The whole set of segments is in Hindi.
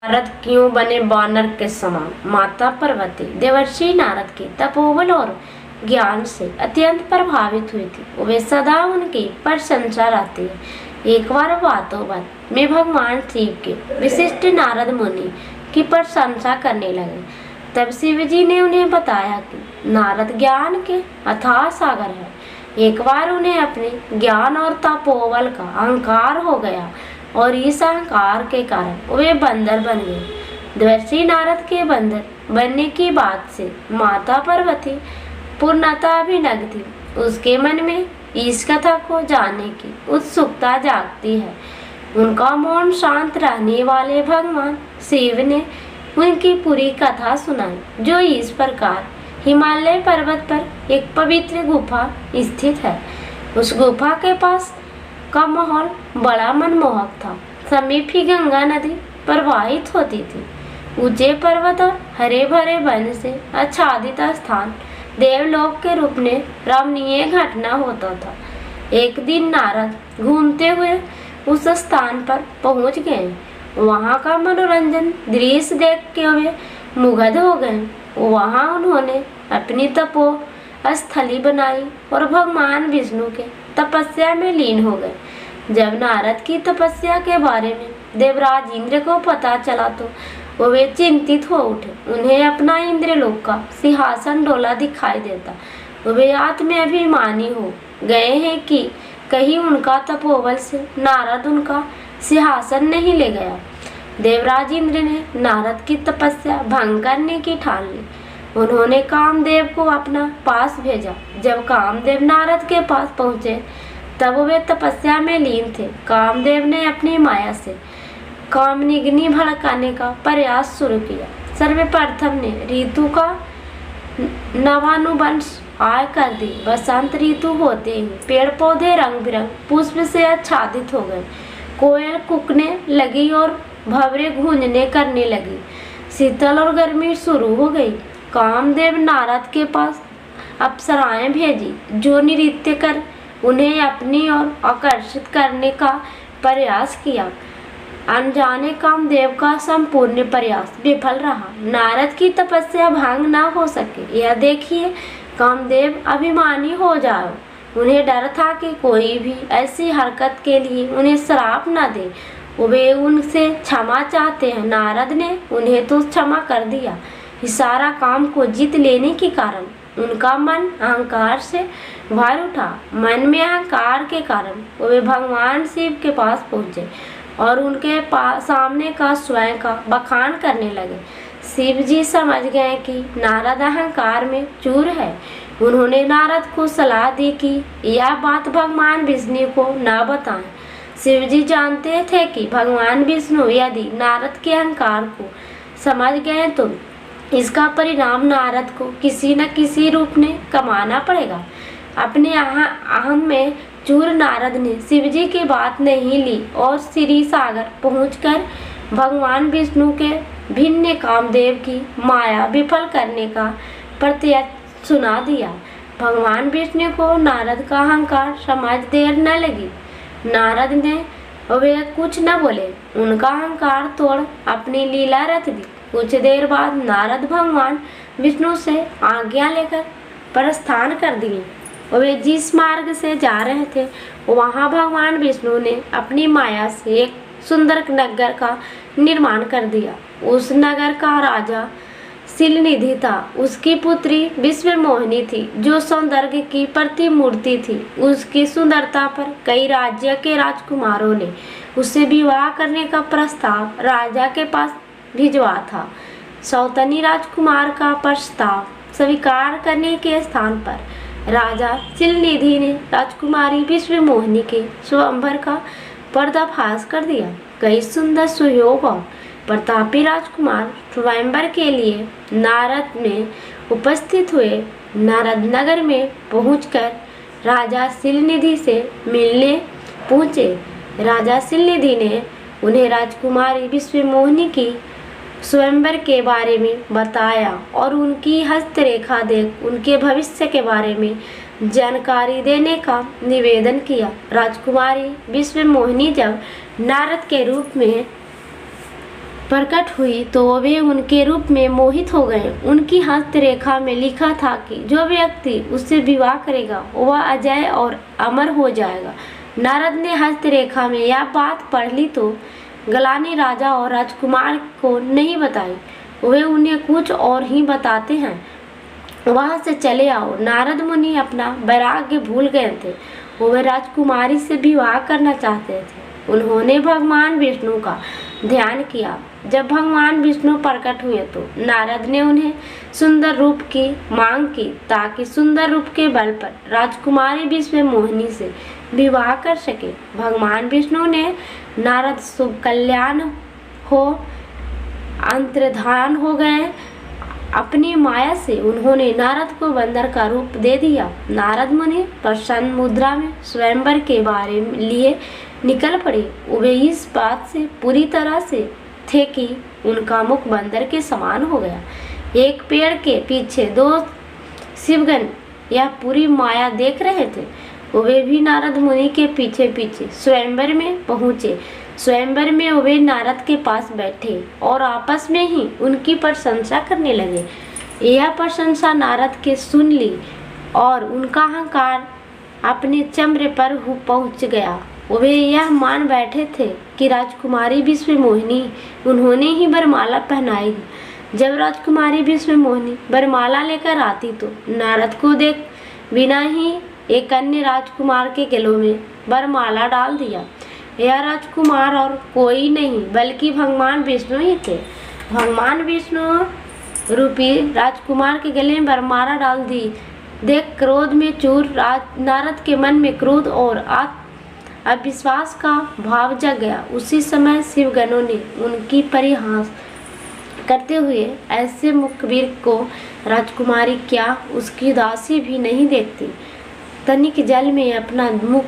नारद क्यों बने बानर के समान। माता पार्वती देवर्षि नारद के तपोबल और ज्ञान से अत्यंत प्रभावित हुई थी। वे सदा उनकी प्रशंसा रहती है। एक बार बातों बात में भगवान शिव के विशिष्ट नारद मुनि की प्रशंसा करने लगे। तब शिव जी ने उन्हें बताया कि नारद ज्ञान के अथाह सागर है। एक बार उन्हें अपने ज्ञान और तपोबल का अहंकार हो गया और इस अहंकार के कारण वे बंदर बन गए। देवर्षि नारद के बंदर बनने की बात से माता पार्वती पूर्णतः अभिनव थी। उसके मन में इस कथा को जानने की उत्सुकता जागती है। उनका मौन शांत रहने वाले भगवान शिव ने उनकी पूरी कथा सुनाई, जो इस प्रकार हिमालय पर्वत पर एक पवित्र गुफा स्थित है। उस गुफा के पास का माहौल बड़ा मनमोहक था। समीप ही गंगा नदी प्रवाहित होती थी। ऊंचे पर्वत और हरे भरे वन से आच्छादित स्थान देवलोक के रूप में रमणीय घटना होता था। एक दिन नारद घूमते हुए उस स्थान पर पहुंच गए। वहां का मनोरंजन दृश्य देख के वे मुग्ध हो गए। वहां उन्होंने अपनी तपो स्थली बनाई और भगवान विष्णु के तपस्या में लीन हो गए। जब नारद की तपस्या के बारे में देवराज इंद्र को पता चला तो वे चिंतित हो उठे। उन्हें अपना इंद्रलोक का सिंहासन डोला दिखाई देता। वे आत्माभिमानी हो गए हैं कि कहीं उनका तपोबल से नारद उनका सिंहासन नहीं ले गया। देवराज इंद्र ने नारद की तपस्या भंग करने की ठान ली। उन्होंने कामदेव को अपना पास भेजा। जब कामदेव नारद के पास पहुंचे तब वे तपस्या में लीन थे। कामदेव ने अपनी माया से कामनिग्नि भड़काने का प्रयास शुरू किया। सर्वप्रथम ने ऋतु का नवानुवंश आय कर दी। बसंत ऋतु होते ही पेड़ पौधे रंग बिरंग पुष्प से आच्छादित हो गए। कोयल कूकने लगी और भंवरे गूंजने करने लगी। शीतल और गर्मी शुरू हो गई। कामदेव नारद के पास अप्सराएं भेजी, जो नृत्य कर उन्हें अपनी ओर आकर्षित करने का प्रयास किया। अनजाने कामदेव का संपूर्ण प्रयास विफल रहा। नारद की तपस्या भंग न हो सके, यह देखिए कामदेव अभिमानी हो जाओ। उन्हें डर था कि कोई भी ऐसी हरकत के लिए उन्हें श्राप न दे। वे उनसे क्षमा चाहते हैं। नारद ने उन्हें तो क्षमा कर दिया। इस सारा काम को जीत लेने के कारण उनका मन अहंकार से भर उठा। मन में अहंकार के कारण वे भगवान शिव के पास पहुँचे और उनके सामने का स्वयं का बखान करने लगे। शिव जी समझ गए कि नारद अहंकार में चूर है। उन्होंने नारद को सलाह दी कि यह बात भगवान विष्णु को न बताएं। शिव जी जानते थे कि भगवान विष्णु यदि नारद के अहंकार को समझ गए तो इसका परिणाम नारद को किसी न किसी रूप में कमाना पड़ेगा। अपने अहम में चूर नारद ने शिव जी की बात नहीं ली और श्री सागर पहुंचकर भगवान विष्णु के भिन्न कामदेव की माया विफल करने का प्रत्यक्ष सुना दिया। भगवान विष्णु को नारद का अहंकार समझ देर न लगी। नारद ने वे कुछ न बोले, उनका अहंकार तोड़ अपनी लीला रच दी। कुछ देर बाद नारद भगवान विष्णु से आज्ञा लेकर प्रस्थान कर दिए। वे जिस मार्ग से जा रहे थे वहां भगवान विष्णु ने अपनी माया से एक सुंदर नगर का निर्माण कर दिया। उस नगर का राजा शिलनिधि था। उसकी पुत्री विश्वमोहिनी थी, जो सौंदर्य की प्रतिमूर्ति थी। उसकी सुंदरता पर कई राज्य के राजकुमारों ने उससे विवाह करने का प्रस्ताव राजा के पास भिजवा था। सौतनी राजकुमार का प्रस्ताव स्वीकार करने के स्थान पर राजा शिलनिधि ने राजकुमारी विश्वमोहिनी के स्वयंवर का पर्दाफाश कर दिया। कई सुंदर सुयोग और प्रतापी राजकुमार स्वयंवर के लिए नारद में उपस्थित हुए। नारद नगर में पहुंचकर राजा शिलनिधि से मिलने पहुंचे। राजा शिलनिधि ने उन्हें राजकुमारी विश्वमोहिनी की स्वयंवर के बारे में बताया और उनकी हस्तरेखा देख उनके भविष्य के बारे में जानकारी देने का निवेदन किया। राजकुमारी विश्वमोहिनी जब नारद के रूप में प्रकट हुई तो वे उनके रूप में मोहित हो गए। उनकी हस्तरेखा में लिखा था कि जो व्यक्ति उससे विवाह करेगा वह अजय और अमर हो जाएगा। नारद ने हस्तरेखा में यह बात पढ़ ली तो गलानी राजा और राजकुमार को नहीं बताई। वे उन्हें कुछ और ही बताते हैं, वहां से चले आओ। नारद मुनि अपना वैराग्य भूल गए थे। वे राजकुमारी से विवाह करना चाहते थे। उन्होंने भगवान विष्णु का ध्यान किया। जब भगवान विष्णु प्रकट हुए तो नारद ने उन्हें सुंदर रूप की मांग की ताकि सुंदर रूप के बल पर राजकुमारी विश्व मोहिनी से विवाह कर सके। भगवान विष्णु ने नारद शुभ कल्याण हो अंतर्धान हो गए। अपनी माया से उन्होंने नारद को बंदर का रूप दे दिया। नारद मुनि प्रसन्न मुद्रा में स्वयंवर के बारे में लिए निकल पड़े। वे इस बात से पूरी तरह से थे कि उनका मुख बंदर के समान हो गया। एक पेड़ के पीछे दो शिवगण यह पूरी माया देख रहे थे। वे भी नारद मुनि के पीछे पीछे स्वयंवर में पहुँचे। स्वयंवर में वे नारद के पास बैठे और आपस में ही उनकी प्रशंसा करने लगे। यह प्रशंसा नारद के सुन ली और उनका अहंकार अपने चम्र पर पहुंच गया। वे यह मान बैठे थे कि राजकुमारी विश्व मोहिनी उन्होंने ही वरमाला पहनाएगी। जब राजकुमारी विश्व मोहिनी वरमाला लेकर आती तो नारद को देख बिना ही एक अन्य राजकुमार के गलों में वरमाला डाल दिया। यह राजकुमार और कोई नहीं बल्कि भगवान विष्णु ही थे। भगवान विष्णु रूपी राजकुमार के गले में वरमाला डाल दी देख क्रोध में चूर नारद के मन में क्रोध और अविश्वास का भाव जग गया। उसी समय शिवगणों ने उनकी परिहास करते हुए ऐसे मुखबिर को राजकुमारी क्या उसकी दासी भी नहीं देखती, तनिक जल में अपना मुख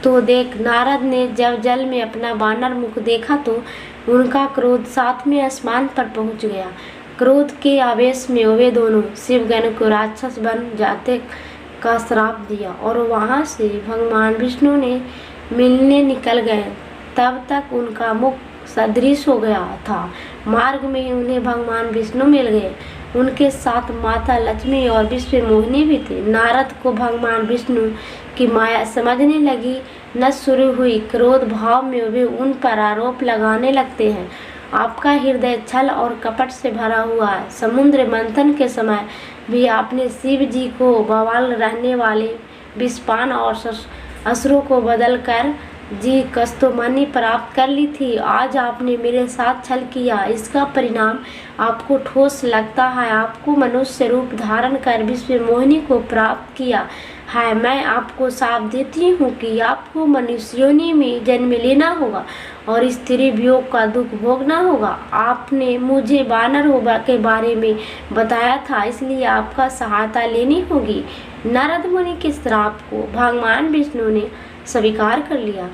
तो देख। नारद ने जब जल में अपना वानर मुख देखा तो उनका क्रोध सातवें आसमान पर पहुंच गया। क्रोध के आवेश में वे दोनों शिवगण को राक्षस बन जाते का श्राप दिया और वहां से भगवान विष्णु ने मिलने निकल गए। तब तक उनका मुख सदृश हो गया था। मार्ग में ही उन्हें भगवान विष्णु मिल गए। उनके साथ माता लक्ष्मी और विश्व मोहिनी भी थे। नारद को भगवान विष्णु की माया समझने लगी न शुरू हुई। क्रोध भाव में वे उन पर आरोप लगाने लगते हैं, आपका हृदय छल और कपट से भरा हुआ है। समुद्र मंथन के समय भी आपने शिव जी को बवाल रहने वाले विषपान और असुरों को बदल कर जी कस्तोमणि प्राप्त कर ली थी। आज आपने मेरे साथ छल किया, इसका परिणाम आपको ठोस लगता है। आपको मनुष्य रूप धारण कर विश्व मोहिनी को प्राप्त किया है। मैं आपको साफ देती हूँ कि आपको मनुष्योनि में जन्म लेना होगा और स्त्री वियोग का दुख भोगना होगा। आपने मुझे वानर होगा के बारे में बताया था, इसलिए आपका सहायता लेनी होगी। नारद मुनि के श्राप को भगवान विष्णु ने स्वीकार कर लिया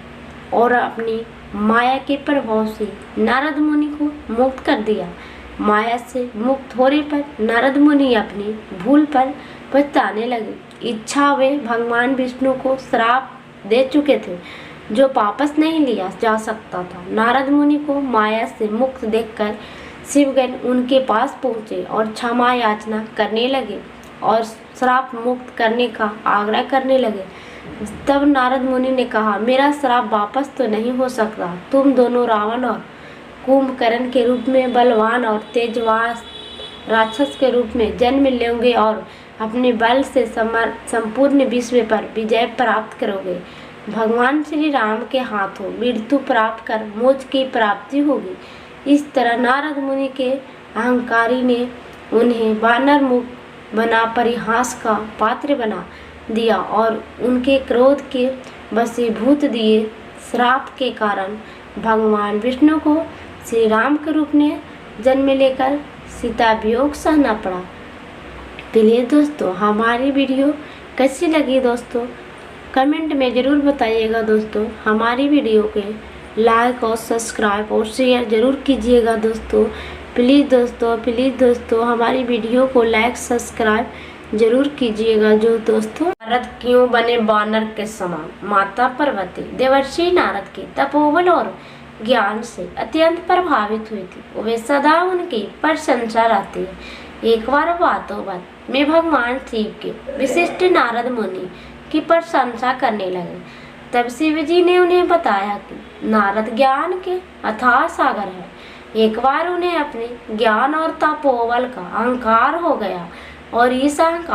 और अपनी माया के प्रभाव से नारद मुनि को मुक्त कर दिया। माया से मुक्त होने पर नारद मुनि अपनी भूल पर पछताने लगे। इच्छा वे भगवान विष्णु को श्राप दे चुके थे जो वापस नहीं लिया जा सकता था। नारद मुनि को माया से मुक्त देखकर शिवगण उनके पास पहुँचे और क्षमा याचना करने लगे और श्राप मुक्त करने का आग्रह करने लगे। तब नारद मुनि ने कहा, मेरा श्राप वापस तो नहीं हो सकता। तुम दोनों रावण और कुंभकर्ण के रूप में बलवान और तेजवान राक्षस के रूप में जन्म लेंगे और अपने बल से संपूर्ण विश्व पर विजय प्राप्त करोगे। भगवान श्री राम के हाथों मृत्यु प्राप्त कर मोक्ष की प्राप्ति होगी। इस तरह नारद मुनि के अहंकारी ने उन्हें वानर मुख बना परिहास का पात्र बना दिया और उनके क्रोध के वशीभूत दिए। श्राप के कारण भगवान विष्णु को श्री राम के रूप में जन्म लेकर सीता वियोग सहना पड़ा। प्लीज़ दोस्तों, हमारी वीडियो कैसी लगी दोस्तों कमेंट में ज़रूर बताइएगा। दोस्तों हमारी वीडियो के लाइक और सब्सक्राइब और शेयर ज़रूर कीजिएगा। दोस्तों प्लीज़ दोस्तों हमारी वीडियो को लाइक सब्सक्राइब जरूर कीजिएगा। जो दोस्तों नारद क्यों बने वानर के समान। माता पार्वती देवर्षि नारद के तपोबल और ज्ञान से अत्यंत प्रभावित हुई थी। वे सदा उनकी प्रशंसा रहती है। एक बार बातों बात में भगवान शिव के विशिष्ट नारद मुनि की प्रशंसा करने लगे। तब शिव जी ने उन्हें बताया कि नारद ज्ञान के अथाह सागर है। एक बार उन्हें अपने ज्ञान और तपोबल का अहंकार हो गया और इस अहंकार